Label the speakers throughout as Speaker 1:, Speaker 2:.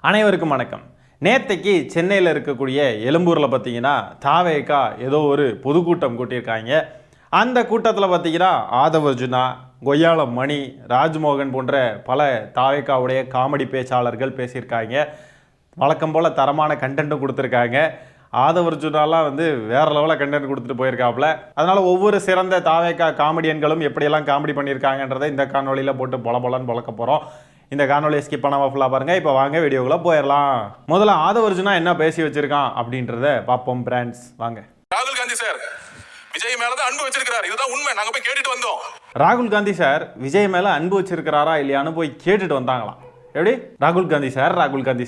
Speaker 1: அனைவருக்கும் வணக்கம். நேத்தைக்கு சென்னையில் இருக்கக்கூடிய எழும்பூரில் பார்த்தீங்கன்னா தாவேகா ஏதோ ஒரு பொதுக்கூட்டம் கூட்டியிருக்காங்க. அந்த கூட்டத்தில் பார்த்தீங்கன்னா ஆதவ் அர்ஜுனா, கொய்யாள மணி, ராஜ்மோகன் போன்ற பல தாவேகாவுடைய காமெடி பேச்சாளர்கள் பேசியிருக்காங்க. வழக்கம் போல் தரமான கண்டென்ட்டும் கொடுத்துருக்காங்க. ஆதவ் அர்ஜுனாலாம் வேறு லெவலில் கண்டென்ட் கொடுத்துட்டு போயிருக்காப்புல. அதனால் ஒவ்வொரு சிறந்த தாவேகா காமெடியன்களும் எப்படியெல்லாம் காமெடி பண்ணியிருக்காங்கன்றதை இந்த காணொலியில் போட்டு பொலன்னு பொழக்க போகிறோம். இந்த காணொலியை ஸ்கிப் பண்ணாமல் ஃபுல்லாக பாருங்கள். இப்போ வாங்க வீடியோக்குள்ளே போயிடலாம். முதல்ல ஆதவ் அர்ஜுனா என்ன பேசி வச்சிருக்கான் அப்படின்றத பார்ப்போம். பிராண்ட்ஸ் வாங்க.
Speaker 2: ராகுல் காந்தி சார் விஜய் மேல தான் அன்பு வச்சிருக்காரு, இதுதான் உண்மை. நாங்க போய் கேட்டுட்டு வந்தோம்.
Speaker 1: ராகுல் காந்தி சார் விஜய் மேல அன்பு வச்சிருக்கிறாரா இல்லையான்னு போய் கேட்டுட்டு வந்தாங்களாம். எப்படி? ராகுல் காந்தி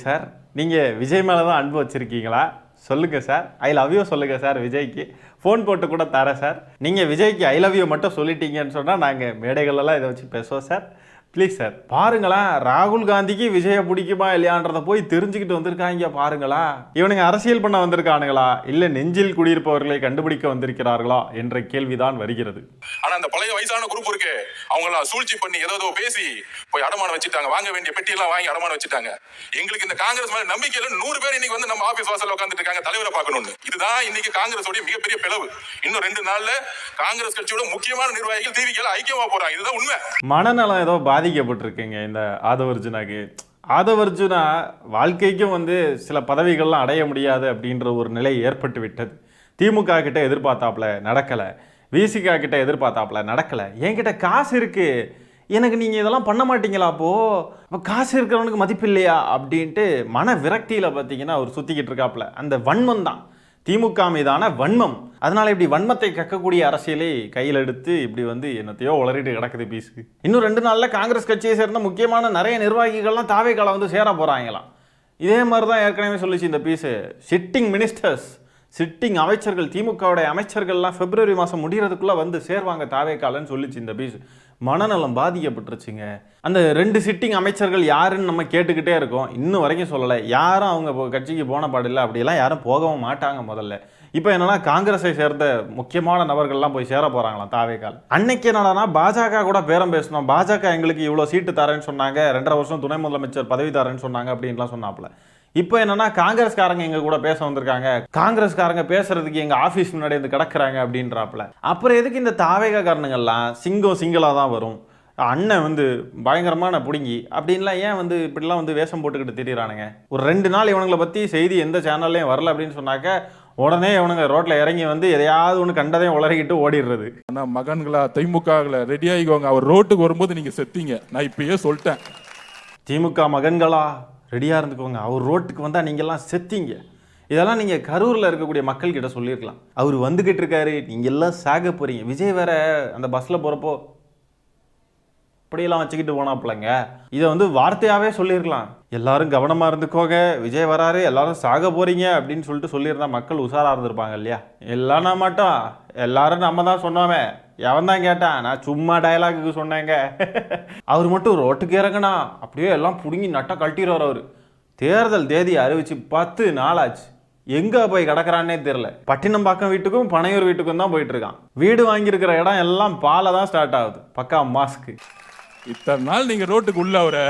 Speaker 1: சார் நீங்க விஜய் மேல தான் அன்பு வச்சிருக்கீங்களா? சொல்லுங்க சார், ஐ லவ் யூ சொல்லுங்க சார். விஜய்க்கு ஃபோன் போட்டு கூட தரேன் சார். நீங்க விஜய்க்கு ஐ லவ் யூ மட்டும் சொல்லிட்டீங்கன்னு சொன்னா நாங்க மேடைகளெல்லாம் இதை வச்சு பேசுவோம் சார். Please sir. பாருங்களேன், ராகுல் காந்திக்கு விஜயை பிடிக்குமா இல்லையான்றத போய் தெரிஞ்சுக்கிட்டு வந்திருக்காங்க. பாருங்களா, இவனுங்க அரசியல் பண்ண வந்திருக்கானுங்களா இல்ல நெஞ்சில் குடியிருப்பவர்களை கண்டுபிடிக்க வந்திருக்கிறார்களா என்ற கேள்விதான் வருகிறது.
Speaker 2: ஆனா அந்த பழைய வயசான குரூப் இருக்கு, அவங்க சூழ்ச்சி பண்ணி ஏதோ பேசி போய் அடமானம் வச்சுட்டாங்க. வாங்க வேண்டிய பெட்டி எல்லாம் வாங்கி அடமானம் வச்சுட்டாங்க. எங்களுக்கு இந்த காங்கிரஸ் மேல நம்பிக்கையில 100 பேர் இன்னைக்கு நம்ம ஆபீஸ் வாசல்ல உட்கார்ந்துட்டு இருக்காங்க, தலைவரை பார்க்கணும்னு. இதுதான் இன்னைக்கு காங்கிரஸோட மிகப்பெரிய பிளவு. இன்னும் 2 நாள்ல காங்கிரஸ் கட்சியோட முக்கியமான நிர்வாகிகள் டிவிக்கு ஐக்கியமா போறாங்க. இதுதான் உண்மை.
Speaker 1: மனநலம் ஏதோ பாதிக்கப்பட்டிருக்குங்க இந்த ஆதவ் அர்ஜுனாக்கு. ஆதவ் அர்ஜுனா வாழ்க்கைக்கும் சில பதவிகள்லாம் அடைய முடியாது அப்படின்ற ஒரு நிலை ஏற்பட்டு விட்டது. திமுக கிட்ட எதிர்பார்த்தாப்புல நடக்கலை, விசிகா கிட்ட எதிர்பார்த்தாப்புல நடக்கலை. என்கிட்ட காசு இருக்கு, எனக்கு நீங்கள் இதெல்லாம் பண்ண மாட்டீங்களா? அப்போ காசு இருக்கிறவனுக்கு மதிப்பு இல்லையா அப்படின்ட்டு மன விரக்தியில் பார்த்தீங்கன்னா அவர் சுற்றிக்கிட்டு இருக்காப்புல. அந்த வன்மம் தான் திமுக மீதான வன்மம். அதனால இப்படி வன்மத்தை கக்கக்கூடிய அரசியலை கையில் எடுத்து இப்படி என்னத்தையோ உளறிட்டு கிடக்குது பீஸு. இன்னும் 2 நாளில் காங்கிரஸ் கட்சியை சேர்ந்த முக்கியமான நிறைய நிர்வாகிகள்லாம் தாவேகால சேர போகிறாங்களாம். இதே மாதிரி தான் ஏற்கனவே சொல்லிச்சு இந்த பீஸு. சிட்டிங் மினிஸ்டர்ஸ், சிட்டிங் அமைச்சர்கள், திமுகவுடைய அமைச்சர்கள்லாம் பிப்ரவரி மாதம் முடிகிறதுக்குள்ளே சேர்வாங்க தாவேகாலன்னு சொல்லிச்சு இந்த பீஸு. மனநலம் பாதிக்கப்பட்டுருச்சுங்க. அந்த 2 சிட்டிங் அமைச்சர்கள் யாருன்னு நம்ம கேட்டுக்கிட்டே இருக்கோம், இன்னும் வரைக்கும் சொல்லலை. யாரும் அவங்க கட்சிக்கு போன பாடில்லை, அப்படியெல்லாம் யாரும் போகவும் மாட்டாங்க முதல்ல. இப்போ என்னன்னா காங்கிரஸை சேர்ந்த முக்கியமான நபர்கள்லாம் போய் சேர போகிறாங்களாம் தாவேகால். அன்னைக்கு என்னடானா பாஜக கூட பேரம் பேசணும், பாஜக எங்களுக்கு இவ்வளோ சீட்டு தரேன்னு சொன்னாங்க, 2.5 வருஷம் துணை முதலமைச்சர் பதவி தரேன்னு சொன்னாங்க அப்படின்லாம் சொன்னாப்புல. இப்போ என்னன்னா காங்கிரஸ்காரங்க எங்க கூட பேச வந்திருக்காங்க, காங்கிரஸ்காரங்க பேசுறதுக்கு எங்க ஆஃபீஸ் முன்னாடி கிடக்குறாங்க அப்படின்றாப்புல. அப்புறம் எதுக்கு இந்த தாவேகா காரணங்கள்லாம் சிங்கிளாக தான் வரும், அண்ணன் பயங்கரமான பிடுங்கி அப்படின்லாம் ஏன் இப்படிலாம் வேஷம் போட்டுக்கிட்டு திரியிறானுங்க? ஒரு 2 நாள் இவனுங்களை பற்றி செய்தி எந்த சேனல்லையும் வரல அப்படின்னு சொன்னாக்க உடனே இவனுங்க ரோட்டில் இறங்கி எதையாவது ஒன்று கண்டதையும் உளறிக்கிட்டு ஓடிடுறது.
Speaker 3: ஆனால் மகன்களா திமுகவில் ரெடி ஆகிக்கோங்க, அவர் ரோட்டுக்கு வரும்போது நீங்கள் செத்தீங்க. நான் இப்பயே சொல்லிட்டேன்,
Speaker 1: திமுக மகன்களா ரெடியாக இருந்துக்கோங்க, அவர் ரோட்டுக்கு வந்தால் நீங்கள்லாம் செத்தீங்க. இதெல்லாம் நீங்கள் கரூரில் இருக்கக்கூடிய மக்கள்கிட்ட சொல்லியிருக்கலாம். அவர் வந்துக்கிட்டு இருக்காரு, நீங்கள் எல்லாம் சாக போகிறீங்க. விஜய் வேற அந்த பஸ்ஸில் போகிறப்போ இப்படியெல்லாம் வச்சுக்கிட்டு போனாப்புலங்க. இதை வார்த்தையாகவே சொல்லியிருக்கலாம், எல்லாரும் கவனமாக இருந்துக்கோங்க, விஜய் வராரு, எல்லாரும் சாக போகிறீங்க அப்படின்னு சொல்லியிருந்தா மக்கள் உஷாராக இருந்திருப்பாங்க இல்லையா? இல்லைன்னா மட்டும் எல்லாரும் நம்ம தான் சொன்னோமே, எவன் தான் கேட்டான், நான் சும்மா டயலாகுக்கு சொன்னேங்க. அவர் மட்டும் ரோட்டுக்கு இறங்கினா அப்படியே எல்லாம் பிடுங்கி நட்டை கழட்டிடுவார். அவர் தேர்தல் தேதி அறிவிச்சு 10 நாள் ஆச்சு, எங்கே போய் கிடக்கிறான்னே தெரில. பட்டினம்பாக்கம் வீட்டுக்கும் பனையூர் வீட்டுக்கும் தான் போயிட்டு இருக்கான். வீடு வாங்கியிருக்கிற இடம் எல்லாம் பாலை தான் ஸ்டார்ட் ஆகுது, பக்கா மாஸ்க்கு.
Speaker 3: இத்தனை நாள் நீங்கள் ரோட்டுக்கு உள்ள அவரை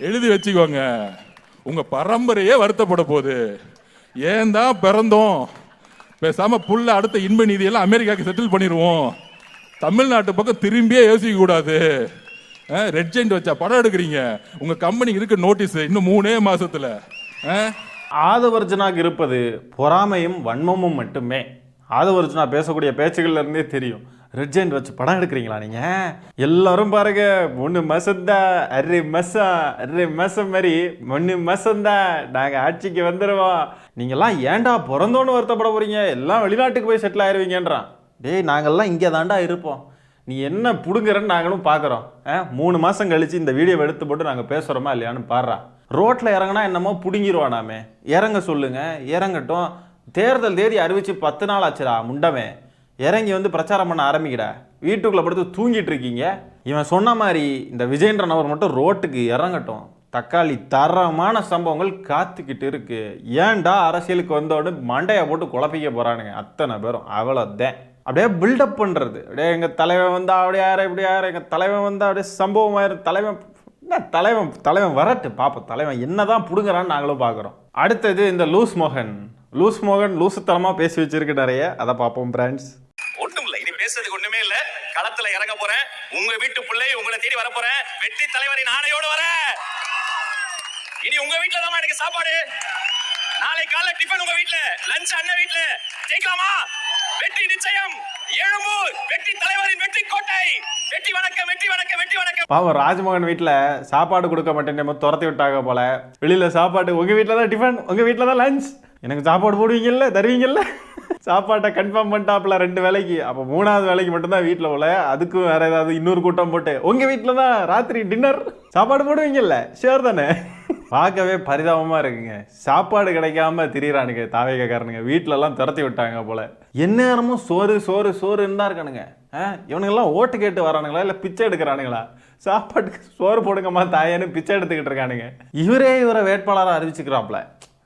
Speaker 3: எழுதி வச்சுக்கோங்க, உங்கள் பரம்பரையே வருத்தப்பட போகுது. ஏன் தான் பிறந்தோம், பேசாம புள்ள அடுத்த இன்ப நிதியெல்லாம் அமெரிக்காவுக்கு செட்டில் பண்ணிடுவோம், தமிழ்நாட்டு பக்கம் திரும்பியே யோசிக்க கூடாது. ரெட் ஜெயிண்ட் வச்சா படம் எடுக்கிறீங்க, உங்க கம்பெனிக்கு இருக்க நோட்டீஸ் இன்னும் 3 மாசத்துல.
Speaker 1: ஆதவ் அர்ஜுனாக்கு இருப்பது பொறாமையும் வன்மமும் மட்டுமே. ஆதவ் அர்ஜுனா பேசக்கூடிய பேச்சுகள்ல இருந்தே தெரியும். ரெட் ஜெயிண்ட் வச்சு படம் எடுக்கிறீங்களா நீங்க? எல்லாரும் பாருங்க, 3 மாசம்தா, 2 மாசம் மாதிரி 3 மாசம்தா நாங்க ஆட்சிக்கு வந்துடுவோம், நீங்கெல்லாம் ஏன்டா பிறந்தோன்னு வருத்தப்பட போறீங்க, எல்லாம் வெளிநாட்டுக்கு போய் செட்டில் ஆயிருவீங்கன்றான். டேய், நாங்கள்லாம் இங்கே தாண்டா இருப்போம், நீ என்ன புடுங்குறன்னு நாங்களும் பார்க்குறோம். 3 மாதம் கழிச்சு இந்த வீடியோவை எடுத்து போட்டு நாங்கள் பேசுகிறோமா இல்லையான்னு பாடுறா. ரோட்டில் இறங்கினா என்னமோ பிடுங்கிடுவானாமே, இறங்க சொல்லுங்க, இறங்கட்டும். தேர்தல் தேதி அறிவிச்சு 10 நாள் ஆச்சுடா முண்டமே, இறங்கி பிரச்சாரம் பண்ண ஆரம்பிக்கிற. வீட்டுக்குள்ளே படுத்து தூங்கிட்டு இருக்கீங்க. இவன் சொன்ன மாதிரி இந்த விஜயன்ற நபர் மட்டும் ரோட்டுக்கு இறங்கட்டும், தக்காளி தரமான சம்பவங்கள் காத்துக்கிட்டு இருக்கு. ஏன்டா அரசியலுக்கு வந்தோடு மண்டையை போட்டு குழப்பிக்க போறானுங்க அத்தனை பேரும். அவ்வளோதான். அப்படியே பில்டப் பண்ணுறது, அப்படியே எங்கள் தலைவன் வந்தா அப்படியே யார் இப்படி யார், எங்கள் தலைவன் வந்தா அப்படியே சம்பவம் ஆயிரும், தலைவன் என்ன தலைவன் வரட்டு பாப்போம், தலைவன் என்னதான் புடுங்குறான்னு நாங்களும் பார்க்குறோம். அடுத்தது இந்த லூஸ் மோகன் லூசுத்தனமா பேசி வச்சிருக்கு நிறைய, அதை பார்ப்போம் பிராண்ட்ஸ்.
Speaker 4: ஒண்ணும் இல்ல, இனி பேசுறதுக்கு ஒண்ணுமே இல்ல. களத்துல இறங்க போறேன், உங்க வீட்டு பிள்ளை உங்களை தேடி வர போறேன், வெற்றி தலைவரின் ஆணையோட வரேன். இனி உங்க வீட்டுல தான் எனக்கு சாப்பாடு, நாளை காலை டிஃபன் உங்க வீட்டுல, லஞ்ச் அண்ணன் வீட்டுல. ஜெயிக்கலாமா? வெற்றி நிச்சயம். எழும்பூர் வெற்றி தலைவரின் வெற்றி கோட்டை. வெற்றி வணக்கம், வெற்றி வணக்கம், வெற்றி வணக்கம்.
Speaker 1: பாவம் ராஜ்மோகன் வீட்டில் சாப்பாடு கொடுக்க மாட்டேன் துரத்தி விட்டாங்க போல. வெளியில் சாப்பாடு, உங்கள் வீட்டில் தான் டிஃபன், உங்கள் வீட்டில் தான் லஞ்ச், எனக்கு சாப்பாடு போடுவீங்கல்ல, தருவீங்கல்ல. சாப்பாட்டை கன்ஃபார்ம் பண்ணிட்டாப்புல 2 வேலைக்கு. அப்போ 3வது வேலைக்கு மட்டும்தான் வீட்டில் போல. அதுக்கும் வேற ஏதாவது இன்னொரு கூட்டம் போட்டு உங்கள் வீட்டில் தான் ராத்திரி டின்னர் சாப்பாடு போடுவீங்கல்ல, ஷேர் தானே. பார்க்கவே பரிதாபமாக இருக்குங்க. சாப்பாடு கிடைக்காம திரியிறானுங்க தாவேக்காரனுங்க. வீட்டிலலாம் துரத்தி விட்டாங்க போல. எந்நேரமும் சோறு சோறு சோறுன்னு தான் இருக்கானுங்க. இவனுங்கெல்லாம் ஓட்டு கேட்டு வரானுங்களா இல்லை பிச்சை எடுக்கிறானுங்களா? சாப்பாட்டுக்கு சோறு போடுங்கம்மா தாயேன்னு பிச்சை எடுத்துக்கிட்டு இருக்கானுங்க. இவரை வேட்பாளராக அறிவிச்சுக்கிறாப்புல.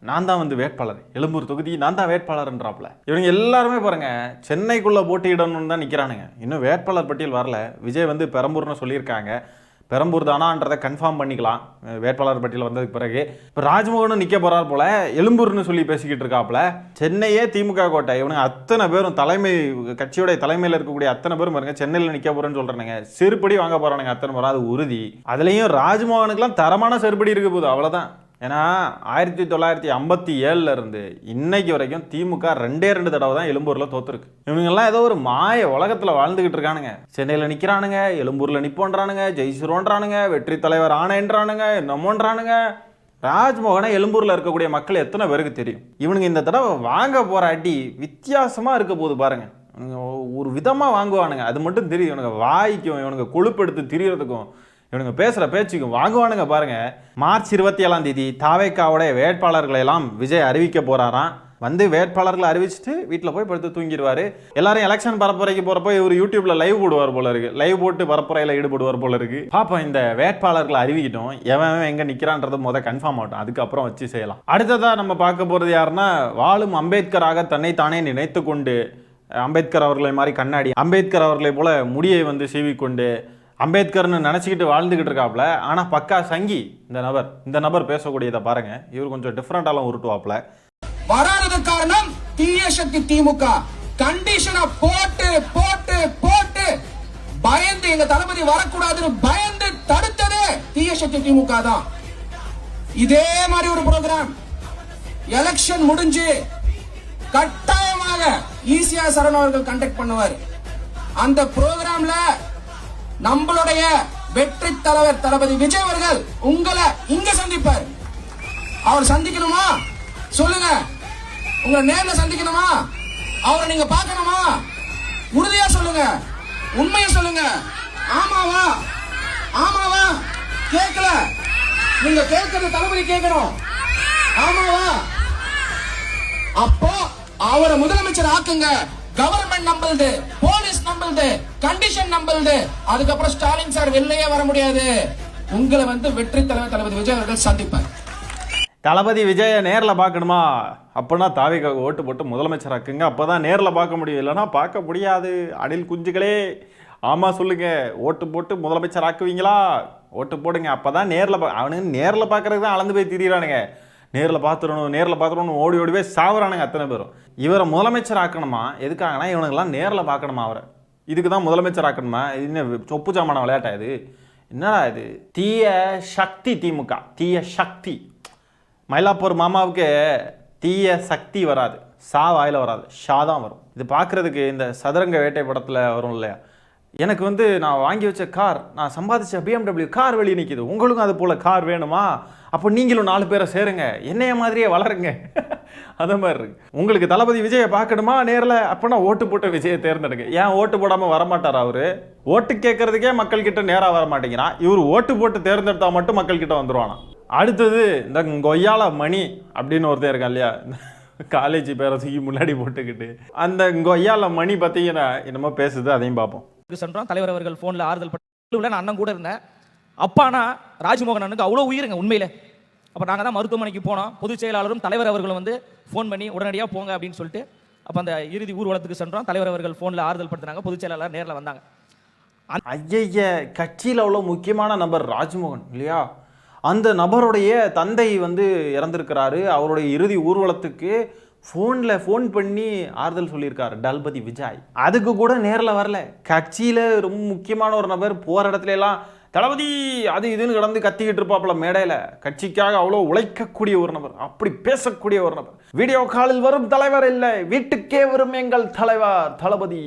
Speaker 1: நான் தான் வந்து வேட்பாளர், எழும்பூர் தொகுதி நான் தான் வேட்பாளர்ன்றாப்புல. இவங்க எல்லாருமே பாருங்க சென்னைக்குள்ள போட்டியிடணும்னு தான் நிற்கிறானுங்க. இன்னும் வேட்பாளர் பட்டியல் வரல. விஜய் வந்து பெரம்பூர்னு சொல்லியிருக்காங்க. பெரம்பூர் தானான்றதை கன்ஃபார்ம் பண்ணிக்கலாம் வேட்பாளர் பட்டியல் வந்ததுக்கு பிறகு. இப்போ ராஜ்மோகனும் நிற்க போறார் போல, எழும்பூர்னு சொல்லி பேசிக்கிட்டு இருக்காப்புல. சென்னையே திமுக கோட்டை. இவனுங்க அத்தனை பேரும் தலைமை கட்சியோட தலைமையில் இருக்கக்கூடிய அத்தனை பேரும் பாருங்க சென்னையில் நிற்க போறேன்னு சொல்றானுங்க. செருப்படி வாங்க போறானுங்க அத்தனை பேரும், அது உறுதி. அதுலேயும் ராஜ்மோகனுக்குலாம் தரமான செருப்படி இருக்க போகுது, அவ்வளோதான். ஏன்னா 1957 இருந்து இன்னைக்கு வரைக்கும் திமுக 2 தடவை தான் எழும்பூர்ல தோத்துருக்கு. இவங்கெல்லாம் ஏதோ ஒரு மாய உலகத்துல வாழ்ந்துகிட்டு இருக்கானுங்க. சென்னையில நிக்கிறானுங்க, எழும்பூர்ல நிப்போன்றானுங்க, ஜெயிச்சிரோன்றானுங்க, வெற்றி தலைவர் ஆணைன்றானுங்க, என்னமோன்றானுங்க. ராஜ்மோகனை எழும்பூர்ல இருக்கக்கூடிய மக்கள் எத்தனை பேருக்கு தெரியும்? இவனுங்க இந்த தடவை வாங்க போற அடி வித்தியாசமா இருக்க போது பாருங்க. ஒரு விதமா வாங்குவானுங்க, அது மட்டும் தெரியும். இவனுங்க வாய்க்கும், இவனுங்க கொழுப்பெடுத்து திரியறதுக்கும், இவனுங்க பேசுகிற பேச்சுக்கும் வாங்குவானுங்க பாருங்க. மார்ச் 27ஆம் தேதி தாவேக்காவோட வேட்பாளர்களை எல்லாம் விஜய் அறிவிக்க போறாராம். வந்து வேட்பாளர்களை அறிவிச்சுட்டு வீட்டில் போய் படுத்து தூங்கிடுவார். எல்லாரும் எலெக்ஷன் பரப்புரைக்கு போகிறப்போ இவர் யூடியூப்ல லைவ் போடுவார் போல இருக்கு. லைவ் போட்டு பரப்புரையில் ஈடுபடுவார் போல இருக்கு. பாப்போம், இந்த வேட்பாளர்களை அறிவிக்கிட்டோம், எவன் எங்கே நிற்கிறான்றது கன்ஃபார்ம் ஆகட்டும், அதுக்கப்புறம் வச்சு செய்யலாம். அடுத்ததாக நம்ம பார்க்க போகிறது யாருன்னா, வாழும் அம்பேத்கராக தன்னைத்தானே நினைத்து கொண்டு, அம்பேத்கர் அவர்களை மாதிரி கண்ணாடி, அம்பேத்கர் அவர்களை போல முடியை வந்து சீவிக்கொண்டு அம்பேத்கர்னு நினச்சிக்கிட்டு வாழ்ந்துக்கிட்டு இருக்காப்புல. ஆனால் பக்கா சங்கி இந்த நபர் பேசக்கூடியதை பாருங்க. இவர் கொஞ்சம் டிஃப்ரெண்டாலாம் உருட்டுவாப்புல.
Speaker 5: வராதது காரணம் தீய சக்தி திமுக. கண்டிஷனை போட்டு போட்டு போட்டு பயந்து எங்க தளபதி வரக்கூடாதுன்னு பயந்து தடுத்தது தீய சக்தி திமுக தான். இதே மாதிரி ஒரு ப்ரோக்ராம் எலெக்ஷன் முடிஞ்சு கட்டாயமாக ஈசியா சரண் அவர்கள் கண்டக்ட் பண்ணுவார். அந்த ப்ரோக்ராம்ல நம்மளுடைய வெற்றி தலைவர் தளபதி விஜய் அவர்கள் உங்களை இங்க சந்திப்பார். அவர் சந்திக்கணுமா சொல்லுங்க? உங்களை நேர்ல சந்திக்கணுமா? அவரை நீங்க பார்க்கணுமா? உறுதியா சொல்லுங்க, உண்மையை சொல்லுங்க. ஆமாவா ஆமாவா? கேட்கல, நீங்க கேட்கறது தளபதி கேட்கணும். ஆமாவா? அப்போ அவரை முதலமைச்சர் ஆக்குங்க. கவர்மெண்ட் நம்பல்து, போலீஸ் நம்பல்து, கண்டிஷன் நம்பல்து. அதுக்கப்புறம் ஸ்டாலின் சார் வெளியே வர முடியாது. உங்களை வந்து வெற்றி தலைவர் தளபதி விஜய் அவர்கள் சந்திப்பார்.
Speaker 1: தளபதி விஜய நேரில் பார்க்கணுமா? அப்படின்னா தாவேக்காவுக்கு ஓட்டு போட்டு முதலமைச்சர் ஆக்குங்க. அப்போதான் நேரில் பார்க்க முடியும், இல்லைன்னா பார்க்க முடியாது. அணில் குஞ்சுகளே, ஆமாம் சொல்லுங்க, ஓட்டு போட்டு முதலமைச்சர் ஆக்குவீங்களா? ஓட்டு போடுங்க. அப்போதான் நேரில் அவனுங்க நேரில் பார்க்கறதுக்கு தான் அளந்து போய் திரியிறானுங்க. நேரில் பார்த்துடணும் ஓடி போய் சாவுறானுங்க அத்தனை பேரும். இவரை முதலமைச்சர் ஆக்கணுமா? எதுக்காகனா இவனுங்கெல்லாம் நேரில் பார்க்கணுமா அவரை? இதுக்கு தான் முதலமைச்சர் ஆக்கணுமா? இது என்ன சொப்பு சாமான விளையாட்டா இது? என்னடா இது? தீய சக்தி திமுக, தீய சக்தி. மயிலாப்பூர் மாமாவுக்கு தீய சக்தி வராது, சா வாயில் வராது, ஷா தான் வரும். இது பார்க்குறதுக்கு இந்த சதுரங்க வேட்டை படத்தில் வரும் இல்லையா? எனக்கு வந்து நான் வாங்கி வச்ச கார், நான் சம்பாதிச்ச BMW கார் வெளியே நிற்கிது, உங்களுக்கும் அது போல் கார் வேணுமா? அப்போ நீங்களும் 4 பேரை சேருங்க, என்னைய மாதிரியே வளருங்க. அதே மாதிரி இருக்கு. உங்களுக்கு தளபதி விஜயை பார்க்கணுமா நேரில்? அப்போனா ஓட்டு போட்டு விஜயை தேர்ந்தெடுங்க. ஏன் ஓட்டு போடாமல் வரமாட்டார் அவரு? ஓட்டு கேட்கறதுக்கே மக்கள் கிட்ட நேராக வர மாட்டேங்கிறான். இவர் ஓட்டு போட்டு தேர்ந்தெடுத்தா மட்டும் மக்கள் கிட்ட வந்துருவானா? அடுத்தது இந்த கொய்யால மணி அப்படின்னு ஒருத்தர் இருக்கான் இல்லையா, காலேஜ் பேரை தூக்கி முன்னாடி போட்டுக்கிட்டு, அந்த கொய்யால மணி பார்த்தீங்கன்னா என்னமோ பேசுது, அதையும் பார்ப்போம்.
Speaker 6: சென்றோம் தலைவர் அவர்கள் போன்ல ஆறுதல் பட்டு நான் அண்ணன் கூட இருந்தேன். அப்பானா ராஜ்மோகன் அண்ணனுக்கு அவ்வளோ உயிருங்க உண்மையிலே. அப்போ நாங்கள் தான் மருத்துவமனைக்கு போனோம். பொதுச் செயலாளரும் தலைவர் அவர்களும் வந்து ஃபோன் பண்ணி உடனடியாக போங்க அப்படின்னு சொல்லிட்டு அப்போ அந்த இறுதி ஊர்வலத்துக்கு சென்றோம். தலைவர் அவர்கள் ஃபோனில் ஆறுதல் படுத்துனாங்க. பொதுச் செயலாளர் நேரில் வந்தாங்க.
Speaker 1: ஐய கட்சியில் அவ்வளோ முக்கியமான நபர் ராஜ்மோகன் இல்லையா? அந்த நபருடைய தந்தை வந்து இறந்திருக்கிறாரு. அவருடைய இறுதி ஊர்வலத்துக்கு ஃபோன் பண்ணி ஆறுதல் சொல்லியிருக்காரு தளபதி விஜய். அதுக்கு கூட நேரில் வரல. கட்சியில் ரொம்ப முக்கியமான ஒரு நபர் போகிற இடத்துல எல்லாம் தளபதி அது இதுன்னு கடந்து கத்திக்கிட்டு இருப்பாப்புல மேடையில். கட்சிக்காக அவ்வளோ உழைக்கக்கூடிய ஒரு நபர், அப்படி பேசக்கூடிய ஒரு நபர். வீடியோ காலில் வரும் தலைவர் இல்லை, வீட்டுக்கே வரும் எங்கள் தலைவர் தளபதி,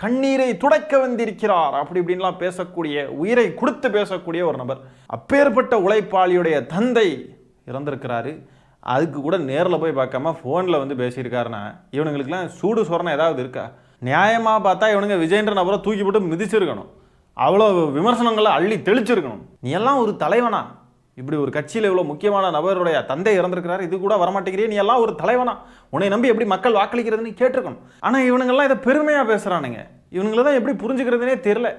Speaker 1: கண்ணீரை துடைக்க வந்திருக்கிறார், அப்படி இப்படின்லாம் பேசக்கூடிய, உயிரை கொடுத்து பேசக்கூடிய ஒரு நபர். அப்பேற்பட்ட உழைப்பாளியுடைய தந்தை இறந்திருக்கிறாரு. அதுக்கு கூட நேரில் போய் பார்க்காம ஃபோனில் வந்து பேசியிருக்காருன்னா இவனுங்களுக்குலாம் சூடு சொரணை ஏதாவது இருக்கா? நியாயமாக பார்த்தா இவனுங்க விஜயன்ற நபரை தூக்கி போட்டு மிதிச்சிருக்கணும். அவ்வளோ விமர்சனங்களை அள்ளி தெளிச்சிருக்கணும். நீ எல்லாம் ஒரு தலைவனா? இப்படி ஒரு கட்சியில் இவ்வளோ முக்கியமான நபருடைய தந்தை இறந்திருக்கிறார், இது கூட வரமாட்டேங்கிறியே, நீ எல்லாம் ஒரு தலைவனா? உன்னை நம்பி எப்படி மக்கள் வாக்களிக்கிறதுன்னு கேட்டிருக்கணும். ஆனால் இவனுங்கெல்லாம் இதை பெருமையாக பேசுகிறானுங்க. இவனுங்களை தான் எப்படி புரிஞ்சுக்கிறதுனே தெரில.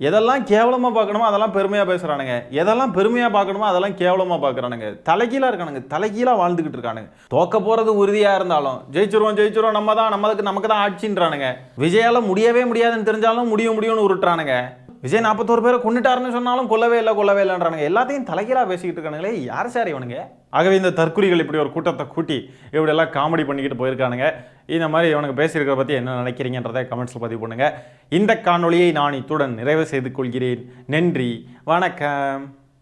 Speaker 1: எதெல்லாம் கேவலமாக பார்க்கணுமோ அதெல்லாம் பெருமையாக பேசுகிறானுங்க, எதெல்லாம் பெருமையாக பார்க்கணுமோ அதெல்லாம் கேவலமாக பார்க்குறானுங்க. தலைகீழாக இருக்கானுங்க, தலைகீழாக வாழ்ந்துக்கிட்டு இருக்கானுங்க. தோக்க போகிறது உறுதியாக இருந்தாலும் ஜெயிச்சிருவோம் நமக்கு தான் ஆட்சின்றானுங்க. விஜயால் முடியவே முடியாதுன்னு தெரிஞ்சாலும் முடியும்னு உருட்டுறானுங்க. விஜய் 41 பேரை கொண்டுட்டாருன்னு சொன்னாலும் கொல்லவே இல்லைன்றானுங்க. எல்லாத்தையும் தலைகீழாக பேசிக்கிட்டு இருக்கானுங்களே, யார் சார் இவனுங்க? ஆகவே இந்த தற்குறிகள் இப்படி ஒரு கூட்டத்தை கூட்டி இப்படியெல்லாம் காமெடி பண்ணிக்கிட்டு போயிருக்கானுங்க. இந்த மாதிரி இவனுக்கு பேசியிருக்கிறத பற்றி என்ன நினைக்கிறீங்கன்றதை கமெண்ட்ஸில் பதிவு பண்ணுங்கள். இந்த காணொளியை நான் இத்துடன் நிறைவு செய்து கொள்கிறேன். நன்றி, வணக்கம்.